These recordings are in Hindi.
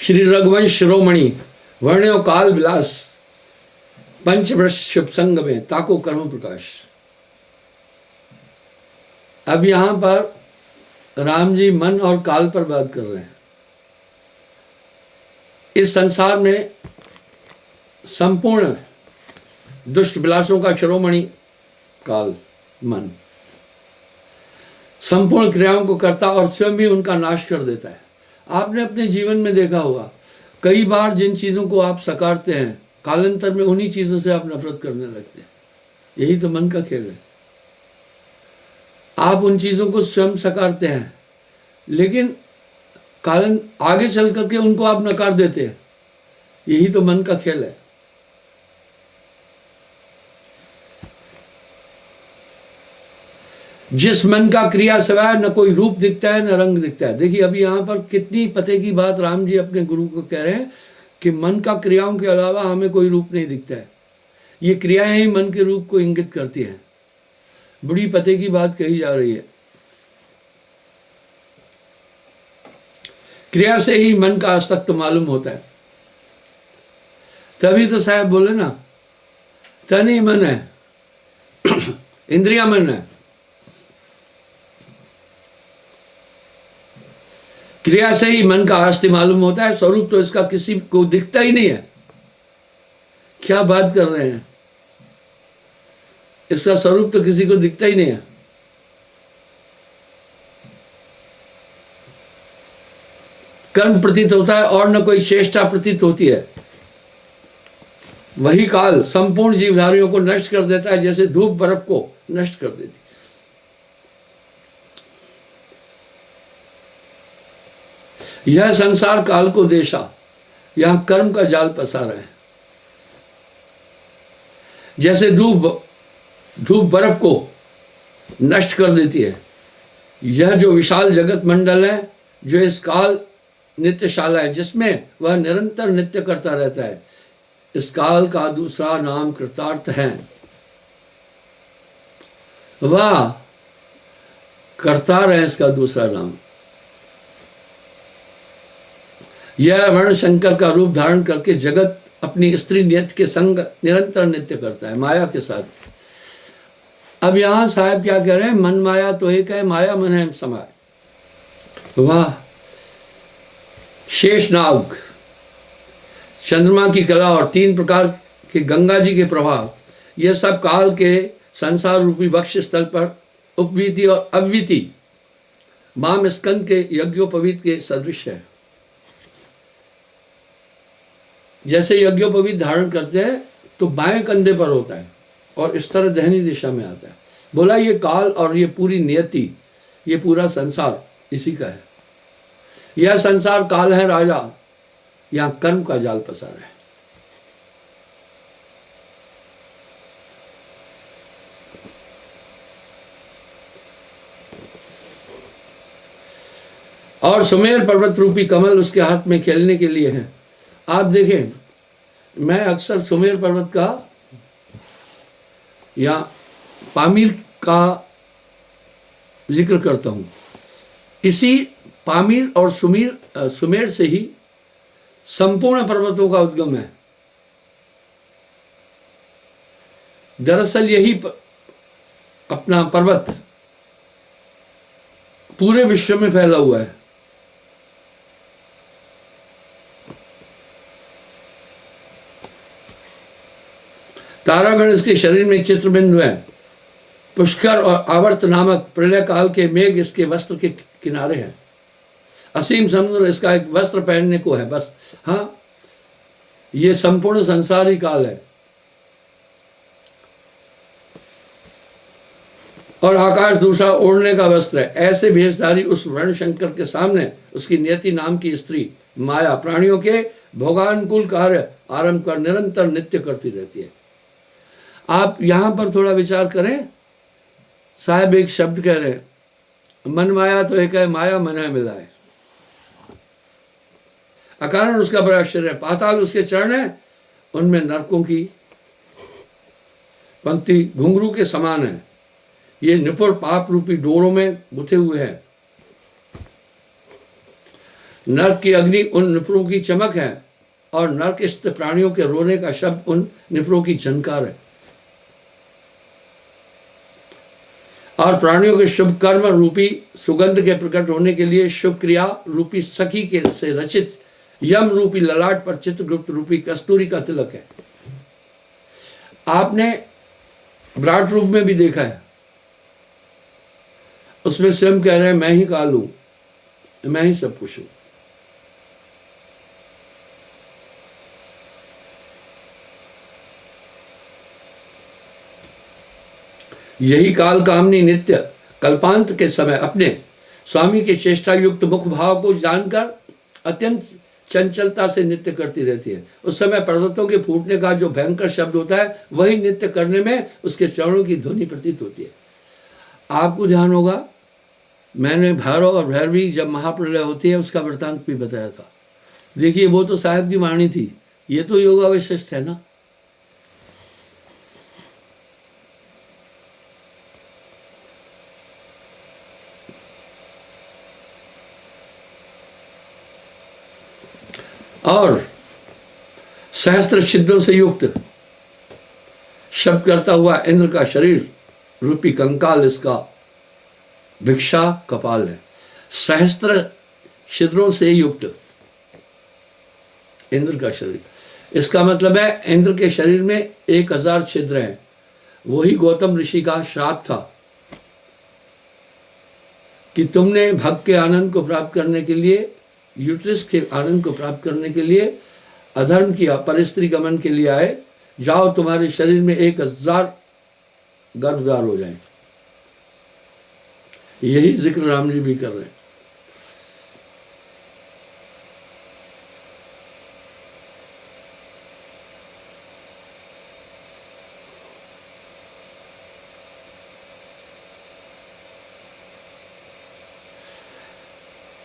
श्री रघुवंश शिरोमणि वर्ण्यो काल विलास पंचवर्ष शुभ संग में ताको कर्म प्रकाश। अब यहां पर राम जी मन और काल पर बात कर रहे हैं। इस संसार में संपूर्ण दुष्ट विलासों का शिरोमणि काल मन संपूर्ण क्रियाओं को करता और स्वयं भी उनका नाश कर देता है। आपने अपने जीवन में देखा होगा, कई बार जिन चीज़ों को आप सकारते हैं कालांतर में उन्हीं चीज़ों से आप नफरत करने लगते हैं। यही तो मन का खेल है। आप उन चीज़ों को स्वयं सकारते हैं लेकिन कालन आगे चल करके उनको आप नकार देते हैं। यही तो मन का खेल है। जिस मन का क्रिया सिवाय न कोई रूप दिखता है न रंग दिखता है। देखिए अभी यहाँ पर कितनी पते की बात राम जी अपने गुरु को कह रहे हैं कि मन का क्रियाओं के अलावा हमें कोई रूप नहीं दिखता है। ये क्रियाएं ही मन के रूप को इंगित करती हैं। बड़ी पते की बात कही जा रही है। क्रिया से ही मन का अस्तित्व मालूम होता है। तभी तो साहब बोले ना, तन ही मन है, इंद्रिया मन है। क्रिया से ही मन का अस्तित्व मालूम होता है। स्वरूप तो इसका किसी को दिखता ही नहीं है। क्या बात कर रहे हैं, इसका स्वरूप तो किसी को दिखता ही नहीं है। कर्म प्रतीत होता है और न कोई चेष्टा प्रतीत होती है। वही काल संपूर्ण जीवधारियों को नष्ट कर देता है, जैसे धूप बर्फ को नष्ट कर देती है। यह संसार काल को देशा, यहां कर्म का जाल पसारा है। जैसे धूप बर्फ को नष्ट कर देती है, यह जो विशाल जगत मंडल है, जो इस काल नित्यशाला है, जिसमें वह निरंतर नित्य करता रहता है, इस काल का दूसरा नाम कृतार्थ है। वह करतार है इसका दूसरा नाम। यह वर्ण शंकर का रूप धारण करके जगत अपनी स्त्री नियत के संग निरंतर नित्य करता है, माया के साथ। अब यहां साहब क्या कह रहे हैं, मन माया तो एक है, माया मन है समाय। वाह, शेषनाग, चंद्रमा की कला और 3 प्रकार के गंगा जी के प्रभाव, यह सब काल के संसार रूपी वक्ष स्थल पर उपवीति और अव्वीति माम स्कंद के यज्ञोपवीत के सदृश है। जैसे यज्ञोपवीत धारण करते हैं तो बाएं कंधे पर होता है और इस तरह दहनी दिशा में आता है। बोला ये काल और ये पूरी नियति, ये पूरा संसार इसी का है। यह संसार काल है राजा, यहां कर्म का जाल पसार है। और सुमेर पर्वत रूपी कमल उसके हाथ में खेलने के लिए है। आप देखें, मैं अक्सर सुमेर पर्वत का या पामीर का जिक्र करता हूं। इसी पामीर और सुमेर से ही संपूर्ण पर्वतों का उद्गम है। दरअसल यही अपना पर्वत पूरे विश्व में फैला हुआ है। तारागण इसके शरीर में चित्रबिंदु है। पुष्कर और आवर्त नामक प्रलय काल के मेघ इसके वस्त्र के किनारे हैं। असीम समुद्र इसका एक वस्त्र पहनने को है बस। हाँ, ये संपूर्ण संसार ही काल है। और आकाश दूसरा ओढ़ने का वस्त्र है। ऐसे भेषधारी उस वर्ण शंकर के सामने उसकी नियति नाम की स्त्री माया प्राणियों के भोगानुकूल कार्य आरंभ कर निरंतर नित्य करती रहती है। आप यहां पर थोड़ा विचार करें। साहब एक शब्द कह रहे हैं, मन माया तो एक है, माया मन है मिला है। अकारण उसका बड़ा आश्चर्य है। पाताल उसके चरण है, उनमें नरकों की पंक्ति घुंघरू के समान है। ये निपुण पाप रूपी डोरों में गुथे हुए हैं। नरक की अग्नि उन निपुणों की चमक है और नरकस्थ प्राणियों के रोने का शब्द उन निपुणों की झनकार है। और प्राणियों के शुभ कर्म रूपी सुगंध के प्रकट होने के लिए शुभ क्रिया रूपी सखी के से रचित यम रूपी ललाट पर चित्रगुप्त रूपी कस्तूरी का तिलक है। आपने विराट रूप में भी देखा है, उसमें स्वयं कह रहे हैं मैं ही काल हूं, मैं ही सब कुछ हूं। यही काल कामनी नित्य कल्पांत के समय अपने स्वामी के चेष्टा युक्त मुख भाव को जानकर अत्यंत चंचलता से नृत्य करती रहती है। उस समय पर्वतों के फूटने का जो भयंकर शब्द होता है वही नृत्य करने में उसके चरणों की ध्वनि प्रतीत होती है। आपको ध्यान होगा, मैंने भैरव और भैरवी जब महाप्रलय होती है उसका वृत्तांत भी बताया था। देखिए वो तो साहब की वाणी थी, ये तो योगा विशिष्ट है ना। और सहस्त्र छिद्रों से युक्त शब्द करता हुआ इंद्र का शरीर रूपी कंकाल इसका भिक्षा कपाल है। सहस्त्र छिद्रों से युक्त इंद्र का शरीर, इसका मतलब है इंद्र के शरीर में 1000 छिद्र हैं। वही गौतम ऋषि का श्राप था कि तुमने भक्त के आनंद को प्राप्त करने के लिए, यूट्रस के आनंद को प्राप्त करने के लिए अधर्म किया, परस्त्री गमन के लिए आए, जाओ तुम्हारे शरीर में 1000 गर्भद्वार हो जाए। यही जिक्र राम जी भी कर रहे हैं।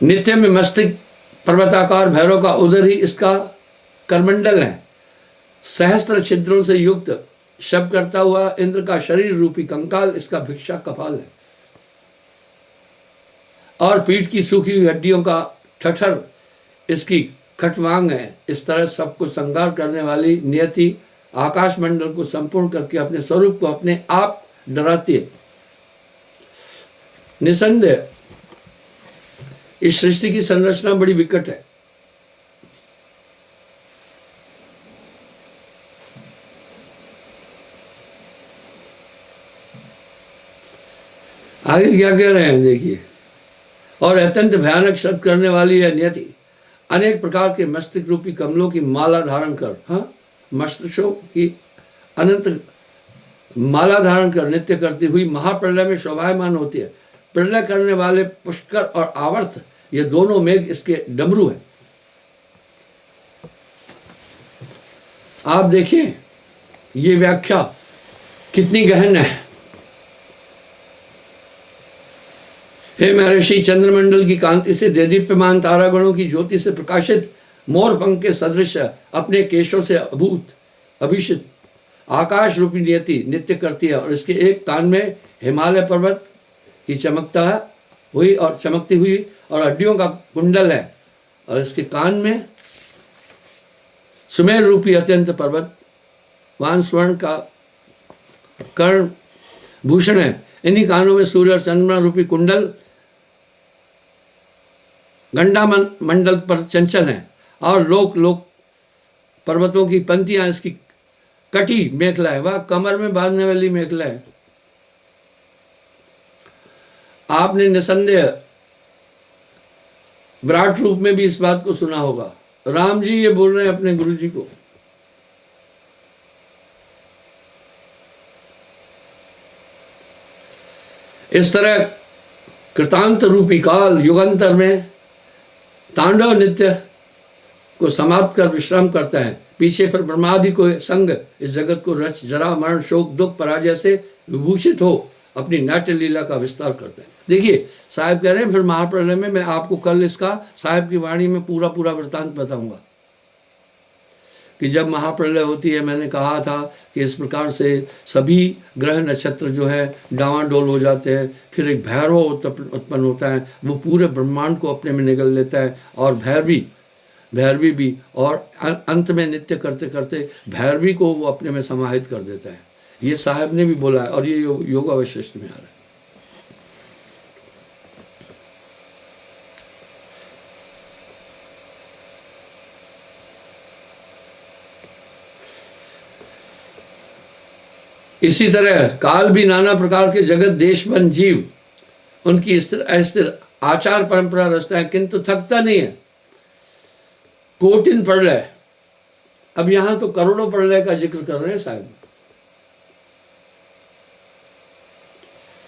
नित्य में मस्तिष्क पर्वताकार भैरव का उदर ही इसका करमंडल है। सहस्त्र छिद्रों से युक्त शब्द करता हुआ इंद्र का शरीर रूपी कंकाल इसका भिक्षा कपाल है। और पीठ की सूखी हुई हड्डियों का ठठर इसकी खटवांग है। इस तरह सबको संगार करने वाली नियति आकाश मंडल को संपूर्ण करके अपने स्वरूप को अपने आप डराती है। निसंदेह इस सृष्टि की संरचना बड़ी विकट है। आगे क्या कह रहे हैं देखिए। और अत्यंत भयानक शब्द करने वाली है नियति अनेक प्रकार के मस्तिष्क रूपी कमलों की माला धारण कर, हाँ, मस्तिष्कों की अनंत माला धारण कर नृत्य करती हुई महाप्रलय में शोभायमान होती है। प्रलय करने वाले पुष्कर और आवर्त ये दोनों मेघ इसके डमरू हैं। आप देखिए ये व्याख्या कितनी गहन है। हे महर्षि, चंद्रमंडल की कांति से देदीप्यमान तारागणों की ज्योति से प्रकाशित मोर पंख के सदृश अपने केशों से अभिषित आकाश रूपी नियति नृत्य करती है। और इसके एक कान में हिमालय पर्वत की चमकती हुई और हड्डियों का कुंडल है, और इसके कान में सुमेर रूपी अत्यंत पर्वत वान स्वर्ण का कर्ण भूषण है। इन्हीं कानों में सूर्य और चंद्रमा रूपी कुंडल गंडा मंडल पर चंचल है। और लोक लोक पर्वतों की पंक्तियां इसकी कटी मेखला है, वह कमर में बांधने वाली मेखला है। आपने निसंदेह विराट रूप में भी इस बात को सुना होगा। राम जी ये बोल रहे हैं अपने गुरु जी को। इस तरह कृतांत रूपी काल युगांतर में तांडव नृत्य को समाप्त कर विश्राम करता है। पीछे पर ब्रह्मादि को संग इस जगत को रच जरा मरण शोक दुख पराजय से विभूषित हो अपनी नाट्य लीला का विस्तार करते हैं। देखिए साहब कह रहे हैं फिर महाप्रलय में मैं आपको कल इसका साहब की वाणी में पूरा वृत्तांत बताऊंगा। कि जब महाप्रलय होती है, मैंने कहा था कि इस प्रकार से सभी ग्रह नक्षत्र जो है डावाडोल हो जाते हैं, फिर एक भैरव उत्पन्न होता है, वो पूरे ब्रह्मांड को अपने में निगल लेता है, और भैरवी भी, और अंत में नित्य करते करते भैरवी को वो अपने में समाहित कर देता है। ये साहब ने भी बोला है, और ये योगा वशिष्ठ में आ रहा है। इसी तरह काल भी नाना प्रकार के जगत देश बन जीव, उनकी स्थिर अस्थिर आचार परंपरा रचता है, किंतु थकता नहीं है। कोटिन प्रलय, अब यहां तो करोड़ों प्रलय का जिक्र कर रहे हैं साहब।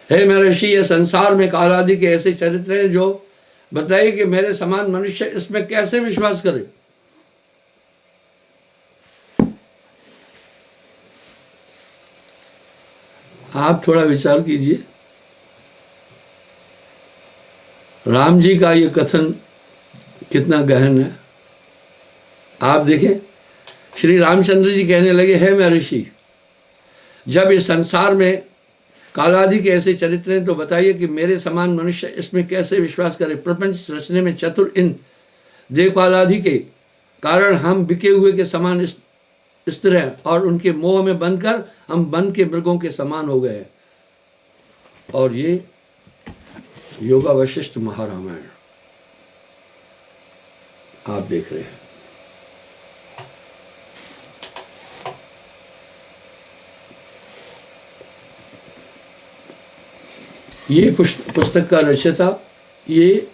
हे महर्षि, ये संसार में काल आदि के ऐसे चरित्र हैं जो बताइए कि मेरे समान मनुष्य इसमें कैसे विश्वास करे। आप थोड़ा विचार कीजिए, राम जी का ये कथन कितना गहन है। आप देखें, श्री रामचंद्र जी कहने लगे, हे महर्षि, जब इस संसार में कालादि के ऐसे चरित्र हैं तो बताइए कि मेरे समान मनुष्य इसमें कैसे विश्वास करे। प्रपंच रचने में चतुर इन देवकालादि के कारण हम बिके हुए के समान स्थिर हैं, और उनके मोह में बंधकर हम वन के मृगों के समान हो गए। और ये योगा वशिष्ठ महारामायण आप देख रहे हैं। ये पुस्तक का रचयिता, ये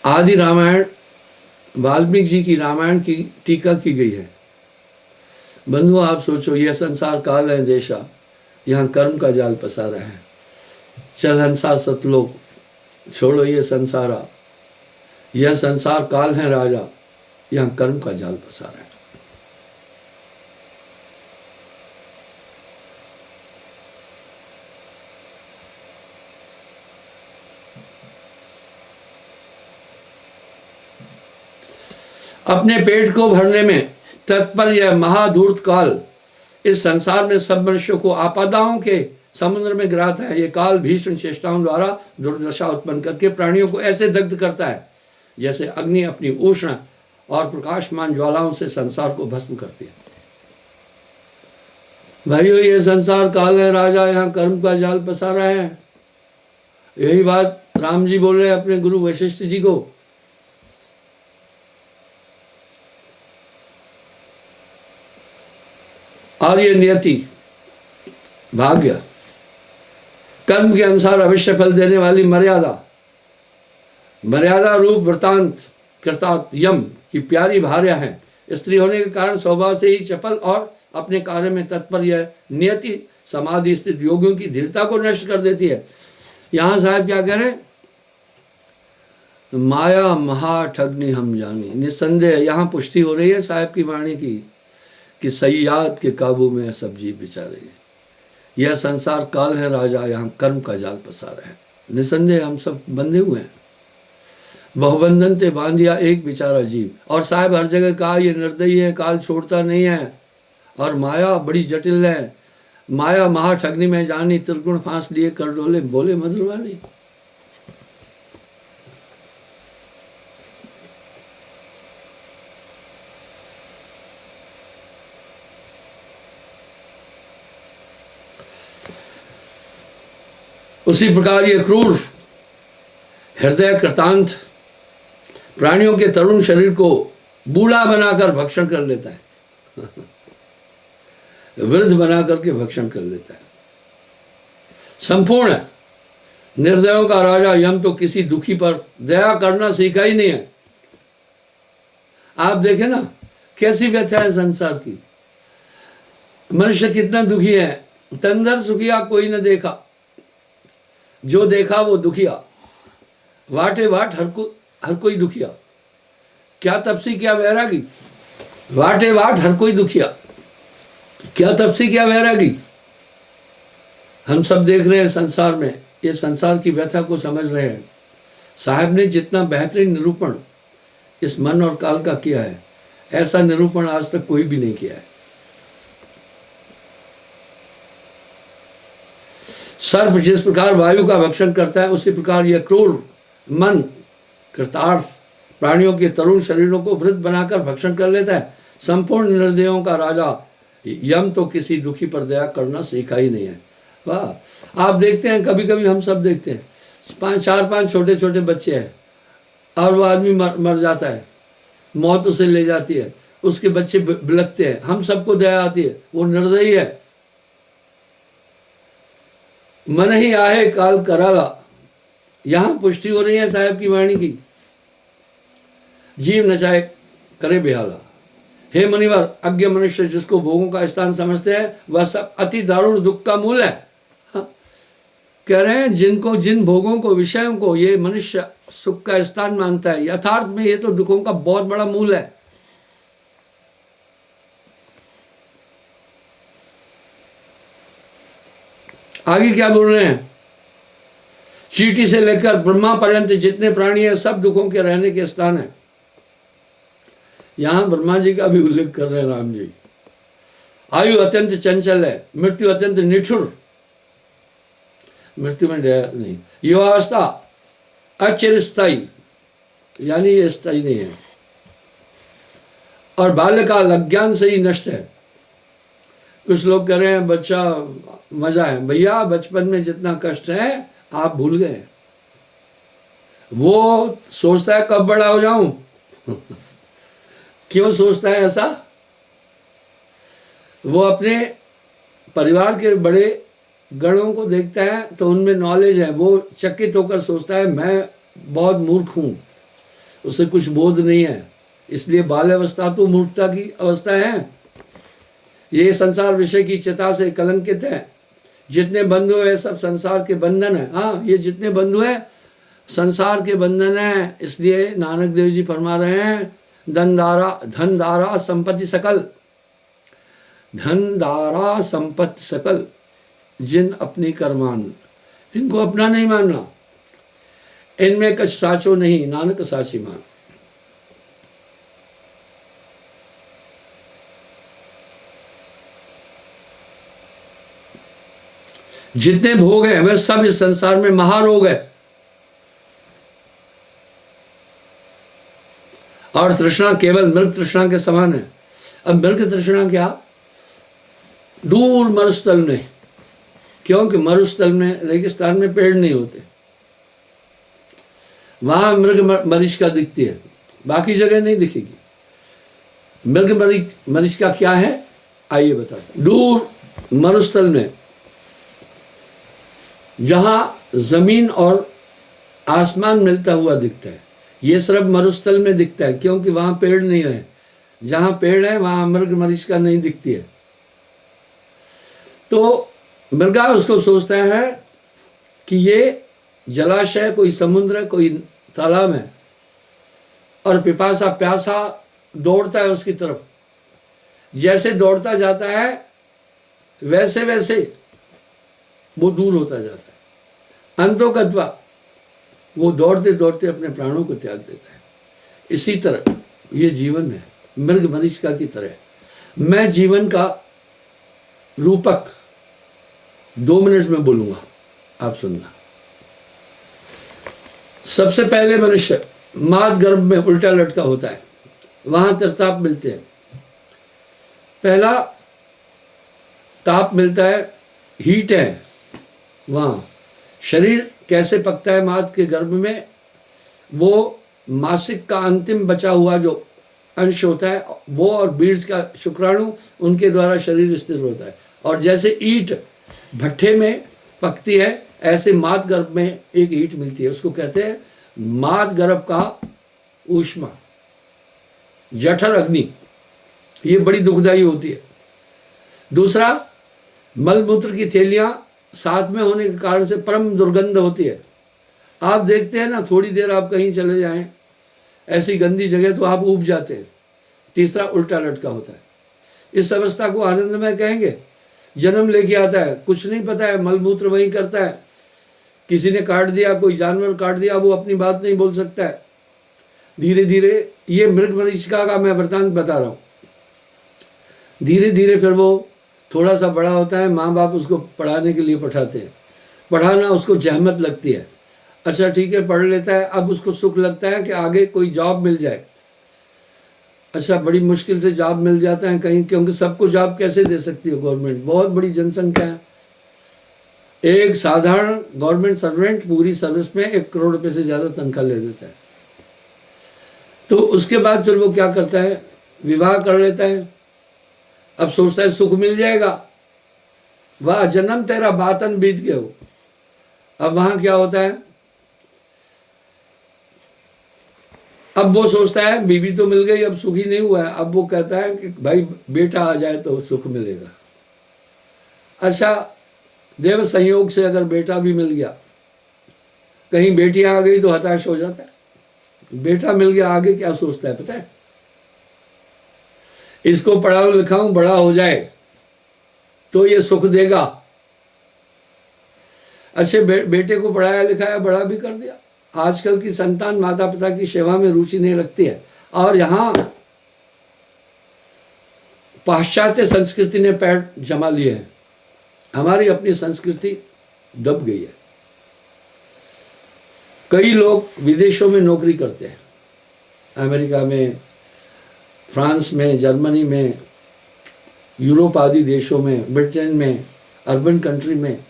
आदि रामायण वाल्मीकि जी की रामायण की टीका की गई है। बंधुओं, आप सोचो, यह संसार काल है देशा, यहाँ कर्म का जाल पसारा है। चल हंसा सतलोक, छोड़ो ये संसारा, यह संसार काल है राजा, यहाँ कर्म का जाल पसारा है। अपने पेट को भरने में तत्पर यह महाधूर्त काल इस संसार में सब मनुष्यों को आपदाओं के समुद्र में गिराता है। ये काल भीषण चेष्टाओं द्वारा दुर्दशा उत्पन्न करके प्राणियों को ऐसे दग्ध करता है जैसे अग्नि अपनी उष्ण और प्रकाशमान ज्वालाओं से संसार को भस्म करती है। भाइयों, ये संसार काल है राजा, यहाँ कर्म का जाल पसारा है। यही बात राम जी बोल रहे हैं अपने गुरु वशिष्ठ जी को। और ये नियति, भाग्य, कर्म के अनुसार अवश्य फल देने वाली मर्यादा रूप वृतांत कृतांत यम की प्यारी भार्या है। स्त्री होने के कारण स्वभाव से ही चपल और अपने कार्य में तत्पर यह नियति समाधि स्थित योगियों की दृढ़ता को नष्ट कर देती है। यहाँ साहब क्या कह रहे हैं? माया महा ठगनी हम जानी। निस्संदेह यहाँ पुष्टि हो रही है साहब की वाणी की कि सयाद के काबू में सब जीव बेचारे। यह संसार काल है राजा, यहाँ कर्म का जाल पसारा है। निसंदेह हम सब बंधे हुए हैं, बहुबंधन ते बांधिया एक बेचारा जीव। और साहब हर जगह कहा ये निर्दयी है, काल छोड़ता नहीं है, और माया बड़ी जटिल है। माया महा ठगनी में जानी, त्रिगुण फांस लिए कर डोले बोले मधुरवाणी। उसी प्रकार ये क्रूर हृदय कृतांत प्राणियों के तरुण शरीर को बूढ़ा बनाकर भक्षण कर लेता है वृद्ध बना करके भक्षण कर लेता है। संपूर्ण निर्दयों का राजा यम तो किसी दुखी पर दया करना सीखा ही नहीं है। आप देखें ना कैसी व्यथा है संसार की। मनुष्य कितना दुखी है। तंदर सुखिया कोई न देखा, जो देखा वो दुखिया। वाटे वाट हर कोई दुखिया। क्या तपसी क्या वैरागी, वाटे वाट हर कोई दुखिया। क्या तपसी क्या वैरागी। हम सब देख रहे हैं संसार में, ये संसार की व्यथा को समझ रहे हैं। साहब ने जितना बेहतरीन निरूपण इस मन और काल का किया है, ऐसा निरूपण आज तक कोई भी नहीं किया है। सर्प जिस प्रकार वायु का भक्षण करता है, उसी प्रकार यह क्रूर मन कृतार्थ प्राणियों के तरुण शरीरों को वृद्ध बनाकर भक्षण कर लेता है। संपूर्ण निर्दयों का राजा यम तो किसी दुखी पर दया करना सीखा ही नहीं है। वाह, आप देखते हैं, कभी कभी हम सब देखते हैं, 4-5 छोटे छोटे बच्चे हैं और वो आदमी मर जाता है, मौत उसे ले जाती है, उसके बच्चे बिलखते हैं, हम सबको दया आती है, वो निर्दयी है। मन ही आहे काल कराला, यहां पुष्टि हो रही है साहब की वाणी की। जीव नचाए करे बेहाला। हे मुनिवर, अज्ञ मनुष्य जिसको भोगों का स्थान समझते हैं, वह सब अति दारुण दुख का मूल है। हाँ? कह रहे हैं जिन भोगों को, विषयों को ये मनुष्य सुख का स्थान मानता है, यथार्थ में ये तो दुखों का बहुत बड़ा मूल है। आगे क्या बोल रहे हैं? चींटी से लेकर ब्रह्मा पर्यंत जितने प्राणी हैं, सब दुखों के रहने के स्थान है। यहां ब्रह्मा जी का भी उल्लेख कर रहे हैं राम जी। आयु अत्यंत चंचल है, मृत्यु अत्यंत निठुर, मृत्यु में डर नहीं। युवावस्था अचिरस्थायी, यानी ये स्थायी नहीं है। और बाल्यकाल अज्ञान से ही नष्ट है। कुछ लोग कह रहे हैं बच्चा मजा है। भैया, बचपन में जितना कष्ट है आप भूल गए। वो सोचता है कब बड़ा हो जाऊं। क्यों सोचता है ऐसा? वो अपने परिवार के बड़े गणों को देखता है तो उनमें नॉलेज है, वो चकित होकर सोचता है मैं बहुत मूर्ख हूं, उसे कुछ बोध नहीं है। इसलिए बाल्यावस्था तो मूर्खता की अवस्था है। ये संसार विषय की चिता से कलंकित है। जितने बंधु है सब संसार के बंधन है। हाँ, ये जितने बंधु है संसार के बंधन है। इसलिए नानक देव जी फरमा रहे हैं, धन दारा संपत्ति सकल, धन दारा संपत्ति सकल, जिन अपनी कर्मान, इनको अपना नहीं मानना। इनमें कुछ साचो नहीं, नानक साची मान। जितने भोग हैं वह सब इस संसार में महारोग है। और तृष्णा केवल मृग तृष्णा के समान है। अब मृग तृष्णा क्या? दूर मरुस्थल में, क्योंकि मरुस्थल में, रेगिस्तान में पेड़ नहीं होते, वहां मृग मरीचिका दिखती है, बाकी जगह नहीं दिखेगी। मृग मरीचिका क्या है आइए बताते। दूर मरुस्थल में, जहां जमीन और आसमान मिलता हुआ दिखता है, ये सिर्फ मरुस्थल में दिखता है, क्योंकि वहां पेड़ नहीं है। जहां पेड़ है वहां मृग मरीचिका नहीं दिखती है। तो मृगा उसको सोचता है कि ये जलाशय, कोई समुद्र, कोई तालाब है, और पिपासा, प्यासा दौड़ता है उसकी तरफ। जैसे दौड़ता जाता है वैसे वैसे वो दूर होता जाता है। अंतोगत्वा वो दौड़ते दौड़ते अपने प्राणों को त्याग देता है। इसी तरह ये जीवन है, मृग मरीचिका की तरह। मैं जीवन का रूपक 2 मिनट में बोलूंगा, आप सुनना। सबसे पहले मनुष्य माद गर्भ में उल्टा लटका होता है, वहां ताप मिलते हैं। पहला ताप मिलता है, हीट है वहां। शरीर कैसे पकता है माद के गर्भ में? वो मासिक का अंतिम बचा हुआ जो अंश होता है, वो और बीज का शुक्राणु, उनके द्वारा शरीर स्थिर होता है। और जैसे ईंट भट्ठे में पकती है, ऐसे माद गर्भ में एक ईंट मिलती है, उसको कहते हैं माद गर्भ का ऊष्मा, जठर अग्नि। ये बड़ी दुखदायी होती है। दूसरा, मलमूत्र की थैलियां साथ में होने के कारण से परम दुर्गंध होती है। आप देखते हैं ना, थोड़ी देर आप कहीं चले जाएं ऐसी गंदी जगह तो आप ऊब जाते हैं। तीसरा, उल्टा लटका होता है। इस अवस्था को आनंदमय कहेंगे। जन्म लेके आता है, कुछ नहीं पता है, मलमूत्र वहीं करता है। किसी ने काट दिया, कोई जानवर काट दिया, वो अपनी बात नहीं बोल सकता है। धीरे धीरे, ये मृग मरीचिका का मैं वृतांत बता रहा हूँ। धीरे धीरे फिर वो थोड़ा सा बड़ा होता है, माँ बाप उसको पढ़ाने के लिए पठाते हैं। पढ़ाना उसको जहमत लगती है, अच्छा ठीक है पढ़ लेता है। अब उसको सुख लगता है कि आगे कोई जॉब मिल जाए। अच्छा, बड़ी मुश्किल से जॉब मिल जाता है कहीं, क्योंकि सबको जॉब कैसे दे सकती है गवर्नमेंट, बहुत बड़ी जनसंख्या है। एक साधारण गवर्नमेंट सर्वेंट पूरी सर्विस में 1 करोड़ रुपए से ज़्यादा तनख्वाह ले देता है। तो उसके बाद फिर वो क्या करता है, विवाह कर लेता है। अब सोचता है सुख मिल जाएगा, वाह जन्म तेरा बातन बीत गए हो। अब वहां क्या होता है, अब वो सोचता है बीवी तो मिल गई, अब सुखी नहीं हुआ है। अब वो कहता है कि भाई बेटा आ जाए तो सुख मिलेगा। अच्छा, देव संयोग से अगर बेटा भी मिल गया, कहीं बेटी आ गई तो हताश हो जाता है। बेटा मिल गया, आगे क्या सोचता है पता है, इसको पढ़ाऊं लिखाऊं बड़ा हो जाए तो ये सुख देगा। अच्छे बेटे को पढ़ाया लिखाया बड़ा भी कर दिया। आजकल की संतान माता पिता की सेवा में रुचि नहीं रखती है, और यहां पाश्चात्य संस्कृति ने पैर जमा लिए हैं। हमारी अपनी संस्कृति दब गई है। कई लोग विदेशों में नौकरी करते हैं, अमेरिका में, फ्रांस में, जर्मनी में, यूरोप आदि देशों में, ब्रिटेन में, अर्बन कंट्री में।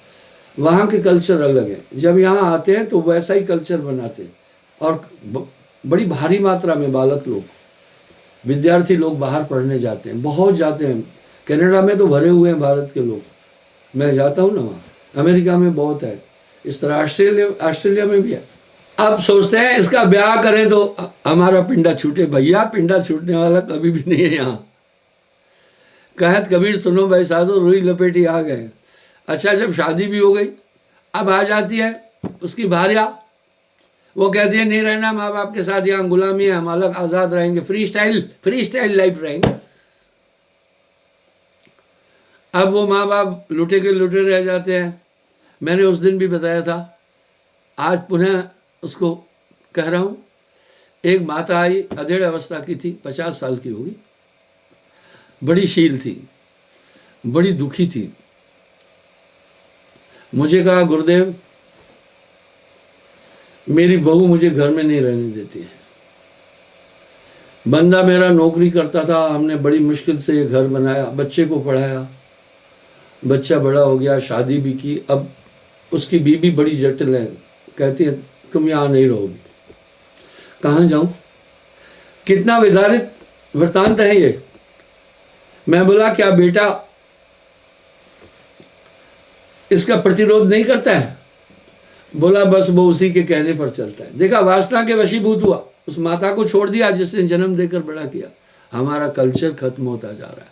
वहाँ के कल्चर अलग है। जब यहाँ आते हैं तो वैसा ही कल्चर बनाते हैं, और बड़ी भारी मात्रा में बालक लोग, विद्यार्थी लोग बाहर पढ़ने जाते हैं, बहुत जाते हैं। कनाडा में तो भरे हुए हैं भारत के लोग, मैं जाता हूँ ना वहाँ। अमेरिका में बहुत है, इस तरह ऑस्ट्रेलिया में भी है। अब सोचते हैं इसका ब्याह करें तो हमारा पिंडा छूटे। भैया पिंडा छूटने वाला कभी भी नहीं है यहाँ। कहत कबीर सुनो भाई साधो, रुई लपेटी आ गए। अच्छा, जब शादी भी हो गई, अब आ जाती है उसकी भार्या, वो कहती है नहीं रहना माँ बाप के साथ, यहाँ गुलामी है, हम अलग आज़ाद रहेंगे, फ्री स्टाइल लाइफ रहेंगे। अब वो माँ बाप लुटे के लुटे रह जाते हैं। मैंने उस दिन भी बताया था, आज पुनः उसको कह रहा हूँ। एक माता आई, अधेड़ अवस्था की थी, 50 साल की होगी, बड़ी शील थी, बड़ी दुखी थी। मुझे कहा गुरुदेव मेरी बहू मुझे घर में नहीं रहने देती है। बंदा मेरा नौकरी करता था, हमने बड़ी मुश्किल से ये घर बनाया, बच्चे को पढ़ाया, बच्चा बड़ा हो गया, शादी भी की। अब उसकी बीवी बड़ी जटिल है, कहती है तुम यहाँ नहीं रहोगी। कहाँ जाऊँ? कितना विदारित वृतांत है ये। मैं बोला क्या बेटा इसका प्रतिरोध नहीं करता है? बोला बस वो उसी के कहने पर चलता है। देखा, वासना के वशीभूत हुआ, उस माता को छोड़ दिया जिसने जन्म देकर बड़ा किया। हमारा कल्चर खत्म होता जा रहा है।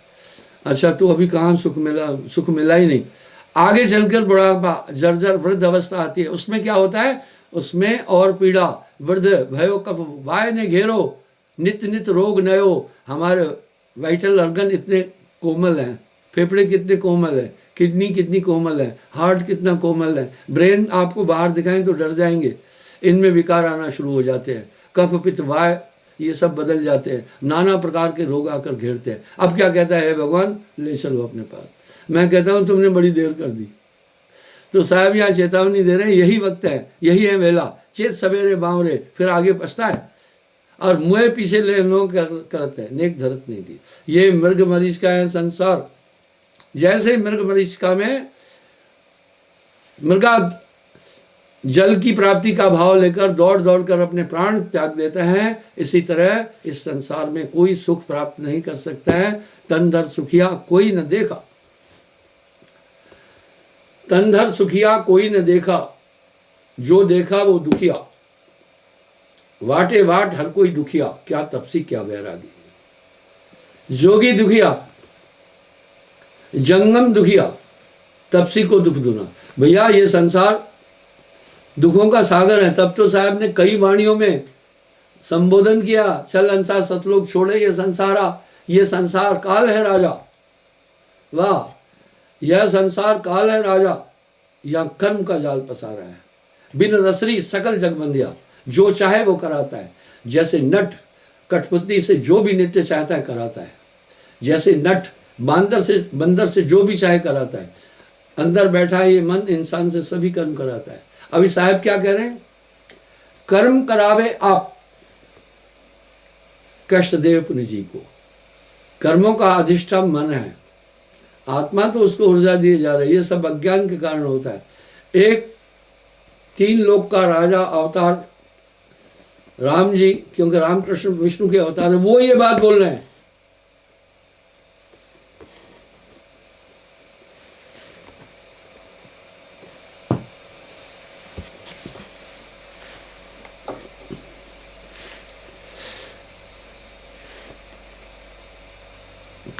अच्छा, तो अभी कहाँ सुख मिला? सुख मिला ही नहीं। आगे चलकर बुढ़ापा, जर्जर वृद्ध अवस्था आती है, उसमें क्या होता है? उसमें और पीड़ा, वृद्ध भयो कफ वाय ने घेरो, नित नित रोग नयो। हमारे वाइटल ऑर्गन इतने कोमल हैं, फेफड़े कितने कोमल है, किडनी कितनी कोमल है, हार्ट कितना कोमल है, ब्रेन आपको बाहर दिखाएं तो डर जाएंगे। इनमें विकार आना शुरू हो जाते हैं, कफ पित्त वाय ये सब बदल जाते हैं, नाना प्रकार के रोग आकर घेरते हैं। अब क्या कहता है भगवान, ले चलो अपने पास। मैं कहता हूँ तुमने बड़ी देर कर दी। तो साहब यहाँ चेतावनी दे रहे हैं, यही वक्त है, यही है वेला, चेत सवेरे बावरे, फिर आगे पछता है और मुँह पीछे ले लो करते हैं, नेक धरत नहीं थी। ये मृग मरीचिका है संसार। जैसे मृग मरीचिका में मृगा जल की प्राप्ति का भाव लेकर दौड़ दौड़ कर अपने प्राण त्याग देते हैं, इसी तरह इस संसार में कोई सुख प्राप्त नहीं कर सकता है। तनधर सुखिया कोई न देखा, तनधर सुखिया कोई न देखा, जो देखा वो दुखिया। वाटे वाट हर कोई दुखिया, क्या तपसी क्या वैरागी। जोगी दुखिया, जंगम दुखिया, तपसी को दुख दुना। भैया ये संसार दुखों का सागर है। तब तो साहब ने कई वाणियों में संबोधन किया, चल अंसा सतलोक छोड़े ये संसारा, ये संसार काल है राजा। वाह, यह संसार काल है राजा, यह कर्म का जाल पसारा है। बिन रसरी सकल जगबंदिया, जो चाहे वो कराता है। जैसे नट कठपुतली से जो भी नृत्य चाहता है कराता है, जैसे नट बंदर से जो भी चाहे कराता है, अंदर बैठा है ये मन इंसान से सभी कर्म कराता है। अभी साहब क्या कह रहे हैं? कर्म करावे आप कष्ट देव पुण्य जी को। कर्मों का अधिष्ठान मन है, आत्मा तो उसको ऊर्जा दिए जा रही है। ये सब अज्ञान के कारण होता है। एक 3 लोक का राजा अवतार राम जी, क्योंकि रामकृष्ण विष्णु के अवतार है, वो ये बात बोल रहे हैं।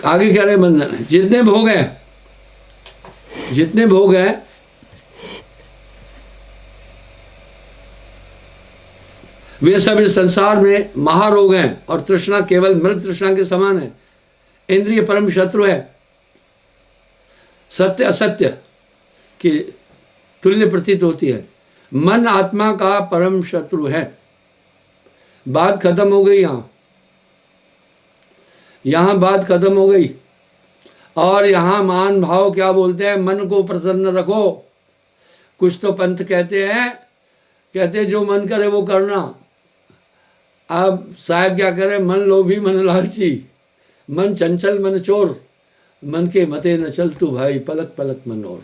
आगे कह रहे बंधन है, जितने भोग हैं वे सब इस संसार में महारोग हैं और तृष्णा केवल मृत तृष्णा के समान है। इंद्रिय परम शत्रु है, सत्य असत्य की तुल्य प्रतीत होती है। मन आत्मा का परम शत्रु है। बात खत्म हो गई। यहाँ बात खत्म हो गई। और यहाँ मान भाव क्या बोलते हैं? मन को प्रसन्न रखो। कुछ तो पंथ कहते हैं जो मन करे वो करना। अब साहब क्या करें? मन लोभी मन लालची, मन चंचल मन चोर, मन के मते न चल तू भाई, पलक पलक मन और।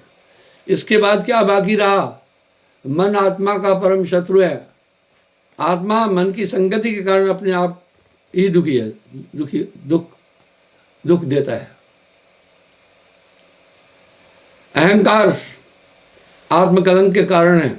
इसके बाद क्या बाकी रहा? मन आत्मा का परम शत्रु है। आत्मा मन की संगति के कारण अपने आप ही दुखी है, दुख देता है। अहंकार आत्मकलंक के कारण है।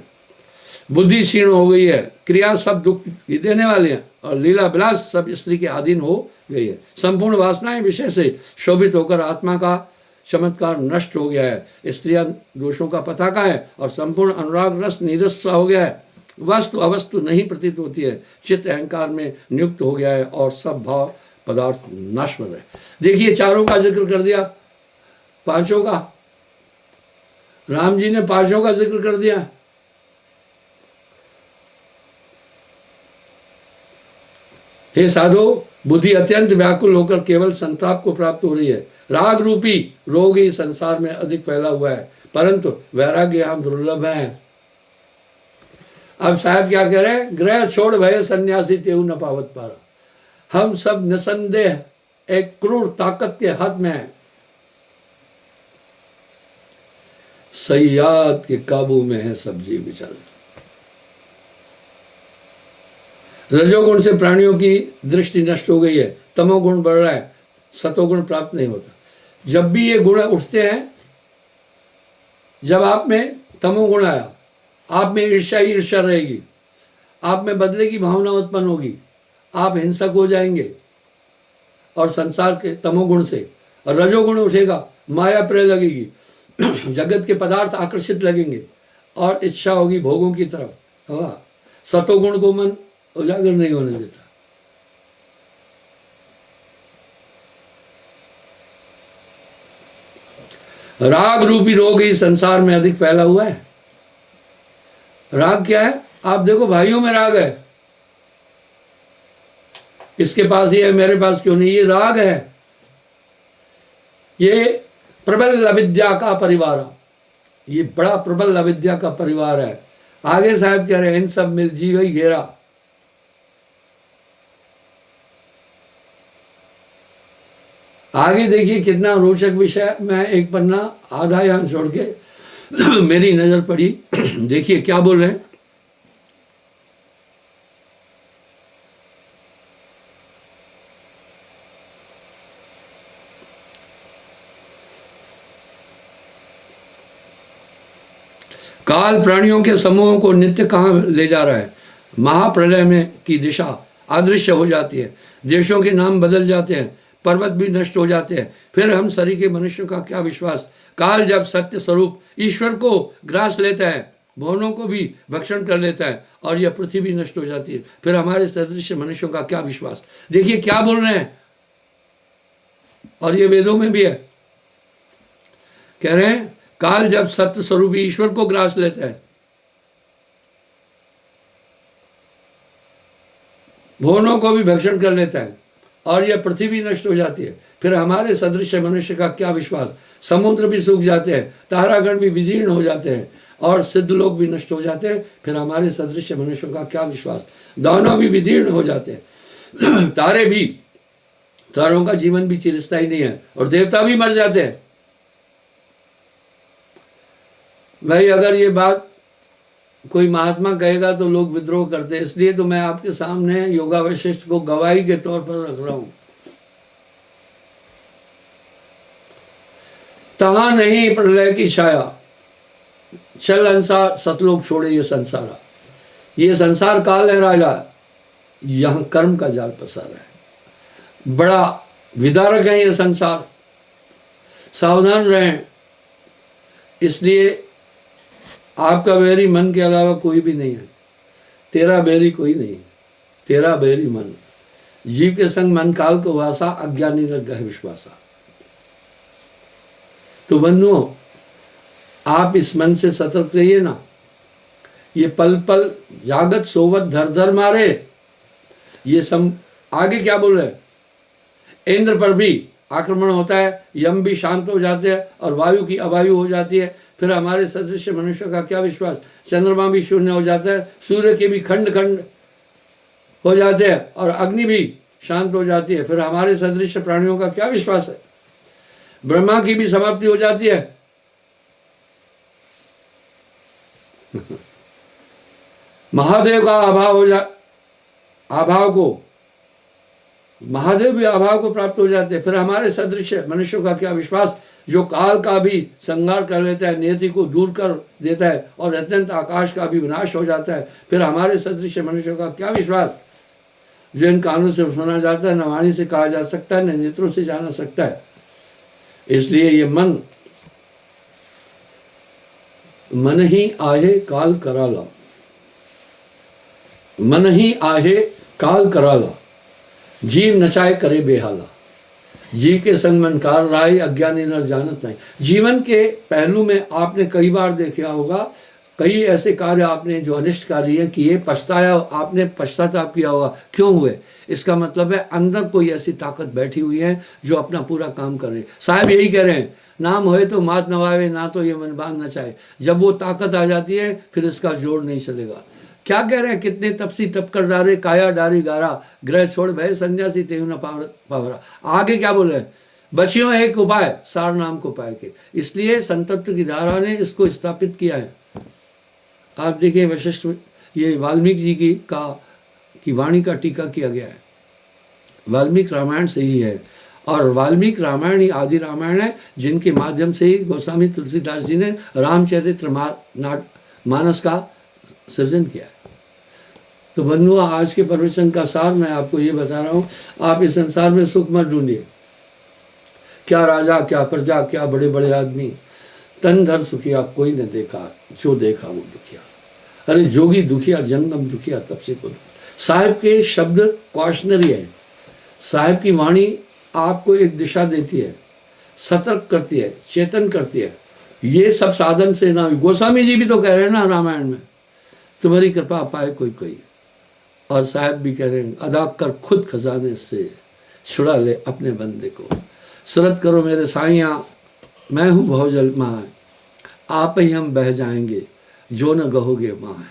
बुद्धि क्षीण हो गई है। क्रिया सब दुख ही देने वाले हैं और लीला विलास सब स्त्री के अधीन हो गई है। संपूर्ण वासनाएं विषय से शोभित होकर आत्मा का चमत्कार नष्ट हो गया है। स्त्रियां दोषों का पताका है और संपूर्ण अनुराग रस निरस हो गया है। वस्तु अवस्तु नहीं प्रतीत होती है। चित्त अहंकार में नियुक्त हो गया है और सब भाव पदार्थ नाशवर है। देखिए, चारों का जिक्र कर दिया, पांचों का। राम जी ने पांचों का जिक्र कर दिया। हे साधु, बुद्धि अत्यंत व्याकुल होकर केवल संताप को प्राप्त हो रही है। राग रूपी रोग ही संसार में अधिक फैला हुआ है, परंतु वैराग्य हम दुर्लभ है। अब साहब क्या कह रहे हैं? ग्रह छोड़ भय सन्यासी तेऊ न पावत पारा। हम सब निसंदेह एक क्रूर ताकत के हाथ में है। सयाद के काबू में है सब जीव विचल। रजोगुण से प्राणियों की दृष्टि नष्ट हो गई है। तमोगुण बढ़ रहा है, सतोगुण प्राप्त नहीं होता। जब भी ये गुण उठते हैं, जब आप में तमोगुण आया, आप में ईर्ष्या ही ईर्ष्या रहेगी, आप में बदले की भावना उत्पन्न होगी, आप हिंसक हो जाएंगे और संसार के तमोगुण से। और रजोगुण उठेगा, माया प्रिय लगेगी, जगत के पदार्थ आकर्षित लगेंगे और इच्छा होगी भोगों की तरफ। हाँ, सतोगुण को मन उजागर नहीं होने देता। राग रूपी रोग ही संसार में अधिक फैला हुआ है। राग क्या है? आप देखो, भाइयों में राग है। इसके पास ये है, मेरे पास क्यों नहीं? ये राग है। ये प्रबल अविद्या का परिवार, ये बड़ा प्रबल अविद्या का परिवार है। आगे साहब कह रहे हैं, इन सब मिल जी गई घेरा। आगे देखिए कितना रोचक विषय। मैं एक पन्ना आधा यहां छोड़ के मेरी नजर पड़ी। देखिए क्या बोल रहे हैं। काल प्राणियों के समूहों को नित्य कहाँ ले जा रहा है? महाप्रलय में की दिशा अदृश्य हो जाती है। देशों के नाम बदल जाते हैं, पर्वत भी नष्ट हो जाते हैं। फिर हम शरीर के मनुष्यों का क्या विश्वास? काल जब सत्य स्वरूप ईश्वर को ग्रास लेता है, भवनों को भी भक्षण कर लेता है और यह पृथ्वी भी नष्ट हो जाती है, फिर हमारे सदृश मनुष्यों का क्या विश्वास? देखिए क्या बोल रहे हैं। और ये वेदों में भी है। कह रहे हैं काल जब सत्य स्वरूप ईश्वर को ग्रास लेता है, भुवनों को भी भक्षण कर लेता है और यह पृथ्वी नष्ट हो जाती है, फिर हमारे सदृश मनुष्य का क्या विश्वास। समुद्र भी सूख जाते हैं, तारागण भी विदीर्ण हो जाते हैं और सिद्ध लोग भी नष्ट हो जाते हैं, फिर हमारे सदृश मनुष्यों का क्या विश्वास। दानव भी विदीर्ण हो जाते हैं, तारे भी, तारों का जीवन भी चिरस्थायी नहीं है, और देवता भी मर जाते हैं। भाई अगर ये बात कोई महात्मा कहेगा तो लोग विद्रोह करते हैं, इसलिए तो मैं आपके सामने योगा वशिष्ठ को गवाही के तौर पर रख रहा हूं। तहां नहीं प्रलय की छाया, चल अंसार सतलोक छोड़े ये संसार। ये संसार काल है राजा, यहां कर्म का जाल पसारा है, बड़ा विदारक है ये संसार, सावधान रहें। इसलिए आपका बैरी मन के अलावा कोई भी नहीं है, तेरा बैरी कोई नहीं, तेरा बैरी मन। जीव के संग मन काल को वासा, अज्ञानी रह विश्वासा। तो बंधुओं, आप इस मन से सतर्क रहिए ना। ये पल पल जागत सोवत धर धर मारे, ये सब आगे क्या बोल रहे हैं। इंद्र पर भी आक्रमण होता है, यम भी शांत हो जाते हैं और वायु की अवायु हो जाती है, फिर हमारे सदृश मनुष्य का क्या विश्वास। चंद्रमा भी शून्य हो जाता है, सूर्य के भी खंड खंड हो जाते हैं और अग्नि भी शांत हो जाती है, फिर हमारे सदृश प्राणियों का क्या विश्वास है। ब्रह्मा की भी समाप्ति हो जाती है। महादेव का अभाव को महादेव भी अभाव को प्राप्त हो जाते हैं, फिर हमारे सदृश मनुष्यों का क्या विश्वास, जो काल का भी संहार कर लेता है, नियति को दूर कर देता है और अत्यंत आकाश का भी विनाश हो जाता है, फिर हमारे सदृश मनुष्यों का क्या विश्वास, जो इन कानों से सुना जाता है, न वाणी से कहा जा सकता है, न नेत्रों से जाना सकता है। इसलिए ये मन ही आहे काल कराला, मन ही आहे काल कराला, जीव नचाए करे बेहाला। जीव के संग मन कार राय, अज्ञानी नर जानत नहीं। जीवन के पहलू में आपने कई बार देखा होगा, कई ऐसे कार्य आपने जो अनिष्टकारी है किए, पछताया, आपने पश्चाताप किया होगा, क्यों हुए। इसका मतलब है अंदर कोई ऐसी ताकत बैठी हुई है जो अपना पूरा काम कर रही है। साहब यही कह रहे हैं, नाम होए तो मात नवावे, ना तो ये मन बांध नचाए। जब वो ताकत आ जाती है फिर इसका जोड़ नहीं चलेगा। क्या कह रहे हैं, कितने तपसी तप कर डारे, काया डारी गारा, ग्रह छोड़ भय सन्यासी तेहु न पावरा। आगे क्या बोल रहे हैं, बचियों एक उपाय सार नाम को पाए के। इसलिए संतत्व की धारा ने इसको स्थापित किया है। आप देखिए वशिष्ठ, ये वाल्मीकि जी की वाणी का टीका किया गया है, वाल्मीकि रामायण से ही है। और वाल्मीकि रामायण ही आदि रामायण है, जिनके माध्यम से ही गोस्वामी तुलसीदास जी ने रामचरित्र मानस का सृजन किया है। तो बंधुओं, आज के प्रवचन का सार मैं आपको ये बता रहा हूँ, आप इस संसार में सुख मत ढूंढिए। क्या राजा, क्या प्रजा, क्या बड़े बड़े आदमी, तन धर सुखिया कोई न देखा, जो देखा वो दुखिया। अरे जोगी दुखिया, जंगम दुखिया, तब से को। साहिब के शब्द कॉशनरी है, साहिब की वाणी आपको एक दिशा देती है, सतर्क करती है, चेतन करती है। ये सब साधन से ना। गोस्वामी जी भी तो कह रहे हैं ना रामायण में, तुम्हारी कृपा पाए कोई कोई। और साहब भी कह रहे हैं, अदा कर खुद खजाने से, छुड़ा ले अपने बंदे को। सुरत करो मेरे साइया, मैं हूँ भवजल माँ, आप ही हम बह जाएंगे, जो न गहोगे माँ।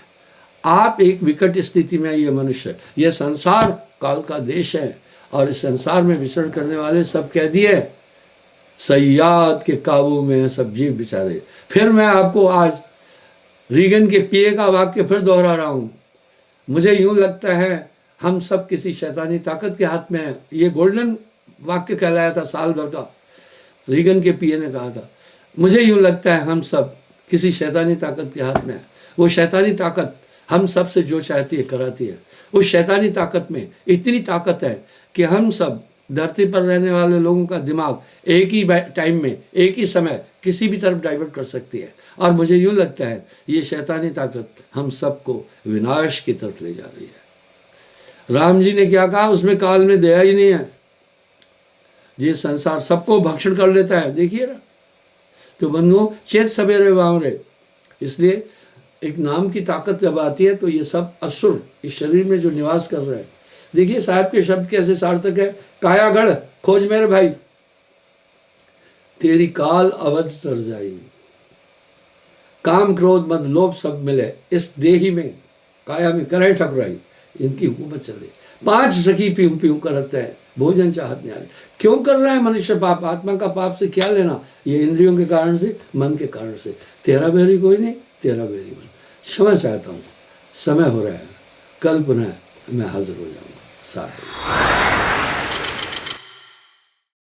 आप एक विकट स्थिति में, ये मनुष्य, ये संसार काल का देश है, और इस संसार में विचरण करने वाले सब कह दिए सयाद के काबू में है सब जीव बेचारे। फिर मैं आपको आज रीगन के पिए का वाक्य फिर दोहरा रहा हूँ। मुझे यूँ लगता है हम सब किसी शैतानी ताकत के हाथ में हैं। ये गोल्डन वाक्य कहलाया था साल भर का, रीगन के पिए ने कहा था। मुझे यूँ लगता है हम सब किसी शैतानी ताकत के हाथ में है। वो शैतानी ताकत हम सब से जो चाहती है कराती है। उस शैतानी ताकत में इतनी ताकत है कि हम सब धरती पर रहने वाले लोगों का दिमाग एक ही टाइम में, एक ही समय किसी भी तरफ डाइवर्ट कर सकती है। और मुझे यूँ लगता है ये शैतानी ताकत हम सबको विनाश की तरफ ले जा रही है। राम जी ने क्या कहा, उसमें काल में दया ही नहीं है। ये संसार सबको भक्षण कर लेता है, देखिए ना। तो बंधुओं, चेत सवेरे वावरे। इसलिए एक नाम की ताकत जब आती है तो ये सब असुर इस शरीर में जो निवास कर रहे हैं, देखिए साहब के शब्द कैसे सार्थक है। कायागढ़ खोज मेरे भाई, तेरी काल अवध तर जाई, काम क्रोध मद लोभ सब मिले इस देही में, काया में करे ठकुराई, इनकी हुकूमत चले। 5 सखी पीऊं पीऊं करत है, भोजन चाहत न्याय। क्यों कर रहा है मनुष्य पाप? आत्मा का पाप से क्या लेना? ये इंद्रियों के कारण से, मन के कारण से। तेरा बेरी कोई नहीं, तेरा बेरी मन। क्षमा चाहता हूँ, समय हो रहा है, कल पुनः मैं हाजिर हो जाऊंगा साहब।